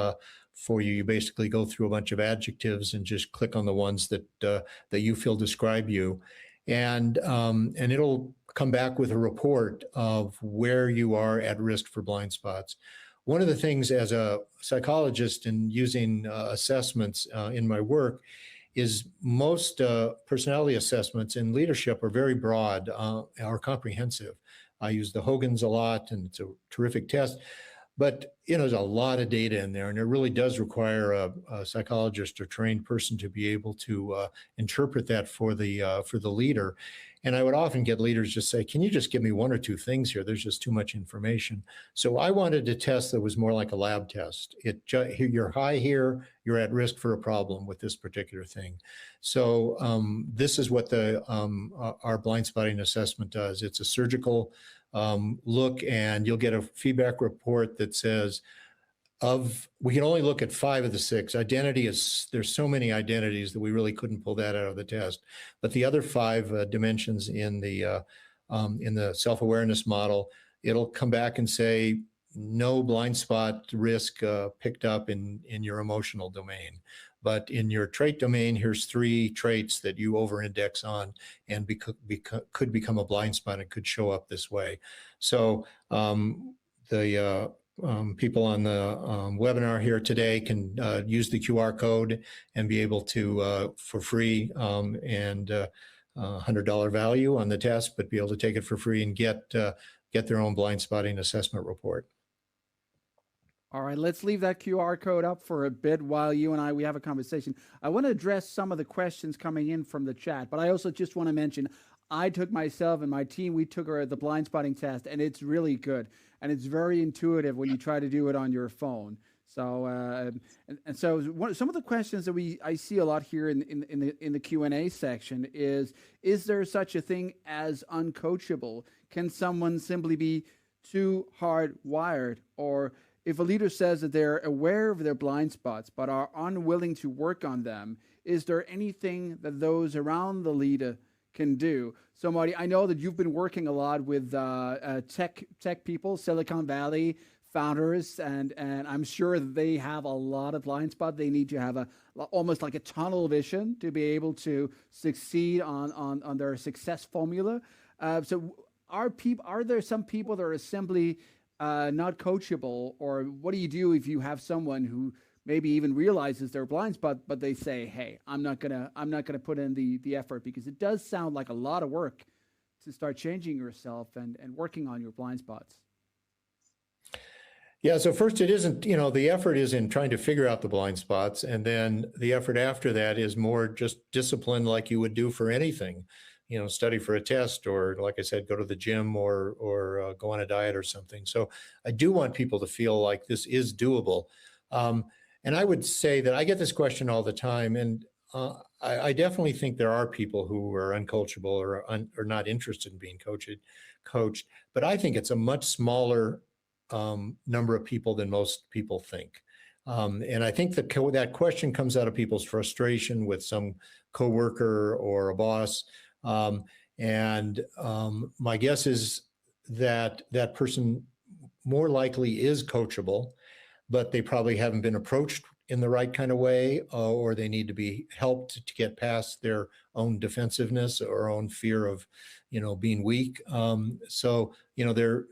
for you. You basically go through a bunch of adjectives and just click on the ones that you feel describe you, and it'll come back with a report of where you are at risk for blind spots. One of the things as a psychologist and using assessments in my work is most personality assessments in leadership are very broad, are comprehensive. I use the Hogan's a lot, and it's a terrific test. But there's a lot of data in there, and it really does require a psychologist or trained person to be able to interpret that for the leader. And I would often get leaders just say, "Can you just give me one or two things here? There's just too much information." So I wanted a test that was more like a lab test. You're high here, you're at risk for a problem with this particular thing. So this is what our blind spotting assessment does. It's a surgical look, and you'll get a feedback report that says we can only look at 5 of the 6. Identity there's so many identities that we really couldn't pull that out of the test. But the other 5 dimensions in the self-awareness model, it'll come back and say no blind spot risk picked up in your emotional domain. But in your trait domain, here's 3 traits that you over-index on and could become a blind spot and could show up this way. So the people on the webinar here today can use the QR code and be able to, for free and $100 value on the test, but be able to take it for free and get their own blind spotting assessment report. All right, let's leave that QR code up for a bit while you and we have a conversation. I want to address some of the questions coming in from the chat, but I also just want to mention I took myself and my team, we took the blind spotting test, and it's really good. And it's very intuitive when you try to do it on your phone. So, some of the questions that I see a lot here in the Q&A section is there such a thing as uncoachable? Can someone simply be too hardwired? Or if a leader says that they're aware of their blind spots but are unwilling to work on them, is there anything that those around the leader can do? So Marty, I know that you've been working a lot with tech people, Silicon Valley founders, and I'm sure that they have a lot of blind spots. They need to have almost like a tunnel vision to be able to succeed on their success formula. So are there some people that are simply not coachable, or what do you do if you have someone who maybe even realizes their blind spot, but they say, "Hey, I'm not gonna put in the effort," because it does sound like a lot of work to start changing yourself and working on your blind spots. Yeah, so first it isn't, the effort is in trying to figure out the blind spots, and then the effort after that is more just discipline like you would do for anything, study for a test, or like I said, go to the gym or go on a diet or something. So I do want people to feel like this is doable. And I would say that I get this question all the time, and I definitely think there are people who are uncoachable or not interested in being coached, but I think it's a much smaller number of people than most people think. And I think that question comes out of people's frustration with some coworker or a boss. And my guess is that that person more likely is coachable, but they probably haven't been approached in the right kind of way, or they need to be helped to get past their own defensiveness or own fear of, being weak. So,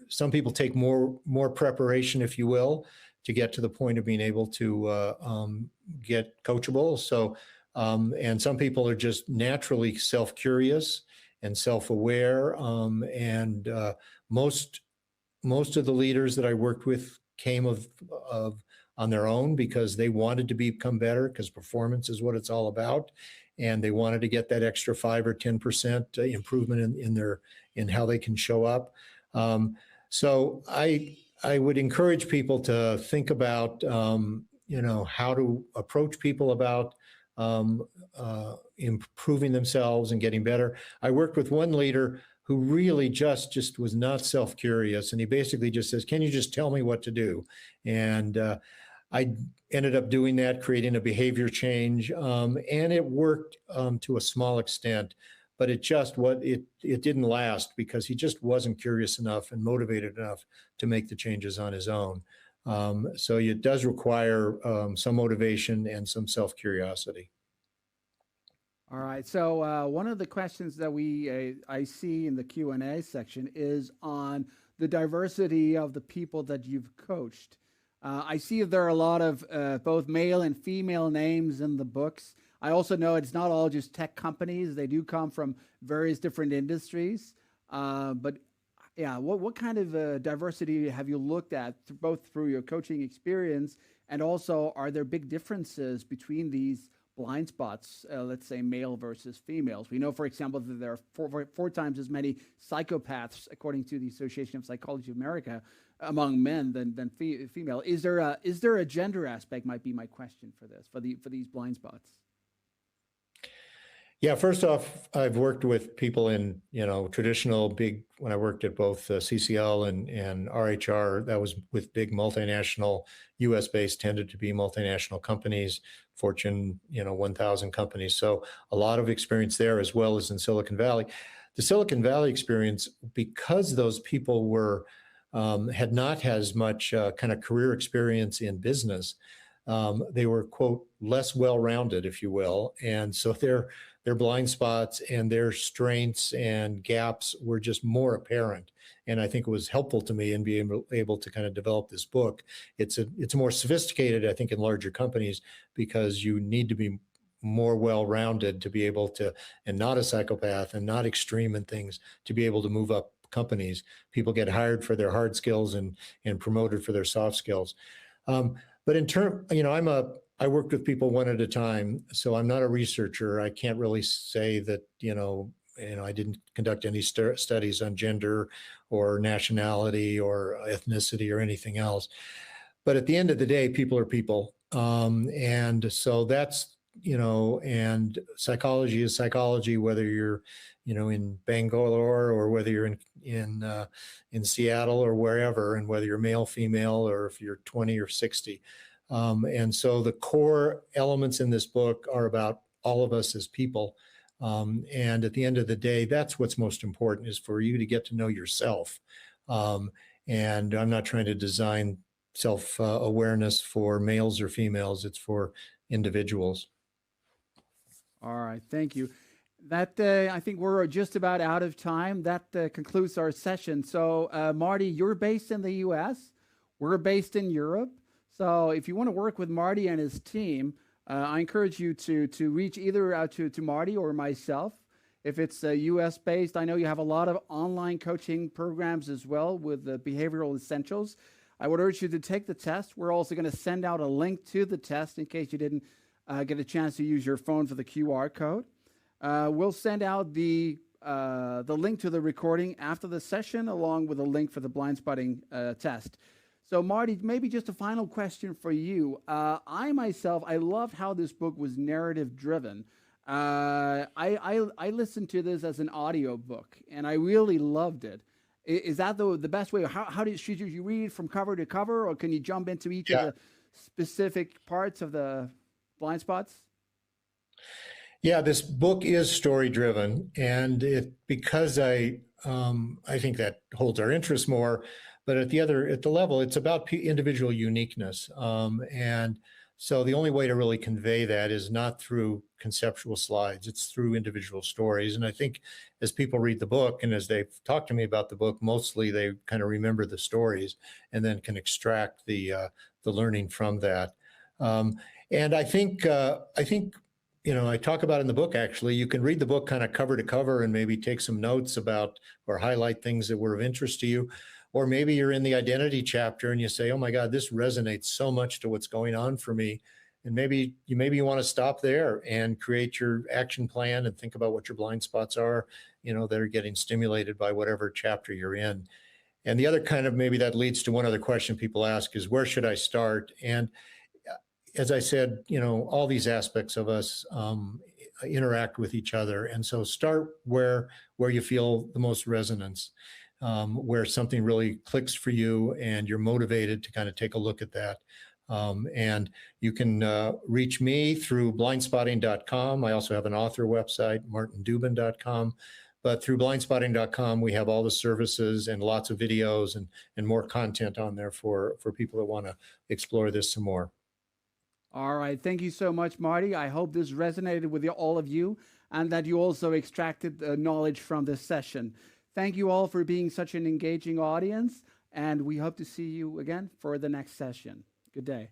some people take more preparation, if you will, to get to the point of being able to get coachable. So, and some people are just naturally self-curious and self-aware. And most of the leaders that I worked with came on their own because they wanted to become better, because performance is what it's all about. And they wanted to get that extra 5 or 10% improvement in how they can show up. So I would encourage people to think about, how to approach people about improving themselves and getting better. I worked with one leader who really just was not self-curious. And he basically just says, "Can you just tell me what to do?" And I ended up doing that, creating a behavior change. And it worked to a small extent, but it didn't last because he just wasn't curious enough and motivated enough to make the changes on his own. So it does require some motivation and some self-curiosity. All right. So one of the questions that I see in the Q&A section is on the diversity of the people that you've coached. I see there are a lot of both male and female names in the books. I also know it's not all just tech companies. They do come from various different industries. But yeah, what kind of diversity have you looked at both through your coaching experience, and also are there big differences between these blind spots, let's say male versus females? We know, for example, that there are four times as many psychopaths, according to the Association of Psychology of America, among men than female. Is there a gender aspect? Might be my question for this, for these blind spots. Yeah, first off, I've worked with people in, traditional big, when I worked at both CCL and RHR, that was with big multinational, US based, tended to be multinational companies, Fortune, 1,000 companies. So a lot of experience there, as well as in Silicon Valley. The Silicon Valley experience, because those people were, had not as much kind of career experience in business, they were, quote, less well-rounded, if you will. And so their blind spots and their strengths and gaps were just more apparent. And I think it was helpful to me in being able to kind of develop this book. It's more sophisticated, I think, in larger companies, because you need to be more well-rounded to be able to, and not a psychopath and not extreme in things, to be able to move up companies. People get hired for their hard skills and promoted for their soft skills. But in term, I worked with people one at a time, so I'm not a researcher. I can't really say that, I didn't conduct any studies on gender or nationality or ethnicity or anything else. But at the end of the day, people are people. And so that's, and psychology is psychology, whether you're, in Bangalore or whether you're in Seattle or wherever, and whether you're male, female, or if you're 20 or 60. And so the core elements in this book are about all of us as people. And at the end of the day, that's what's most important, is for you to get to know yourself. And I'm not trying to design self-awareness for males or females. It's for individuals. All right. Thank you. That I think we're just about out of time. That concludes our session. So, Marty, you're based in the U.S. We're based in Europe. So if you want to work with Marty and his team, I encourage you to reach either out to Marty or myself. If it's US based, I know you have a lot of online coaching programs as well with the Behavioral Essentials. I would urge you to take the test. We're also going to send out a link to the test in case you didn't get a chance to use your phone for the QR code. We'll send out the link to the recording after the session, along with a link for the Blindspotting test. So, Marty, maybe just a final question for you. I loved how this book was narrative driven. I listened to this as an audio book, and I really loved it. Is that the best way? Should you read from cover to cover, or can you jump into each of the specific parts of the blind spots? Yeah, this book is story driven, and because I think that holds our interest more. But at the level, it's about individual uniqueness. And so the only way to really convey that is not through conceptual slides, it's through individual stories. And I think as people read the book and as they've talked to me about the book, mostly they kind of remember the stories and then can extract the learning from that. And I think, I talk about in the book, actually, you can read the book kind of cover to cover and maybe take some notes about or highlight things that were of interest to you. Or maybe you're in the identity chapter and you say, oh my God, this resonates so much to what's going on for me. And maybe you want to stop there and create your action plan and think about what your blind spots are, that are getting stimulated by whatever chapter you're in. And the other kind of, maybe that leads to one other question people ask is, where should I start? And as I said, all these aspects of us interact with each other. And so start where you feel the most resonance. Where something really clicks for you and you're motivated to kind of take a look at that. And you can reach me through blindspotting.com. I also have an author website, martindubin.com. But through blindspotting.com, we have all the services and lots of videos and more content on there for people that want to explore this some more. All right. Thank you so much, Marty. I hope this resonated with all of you and that you also extracted knowledge from this session. Thank you all for being such an engaging audience, and we hope to see you again for the next session. Good day.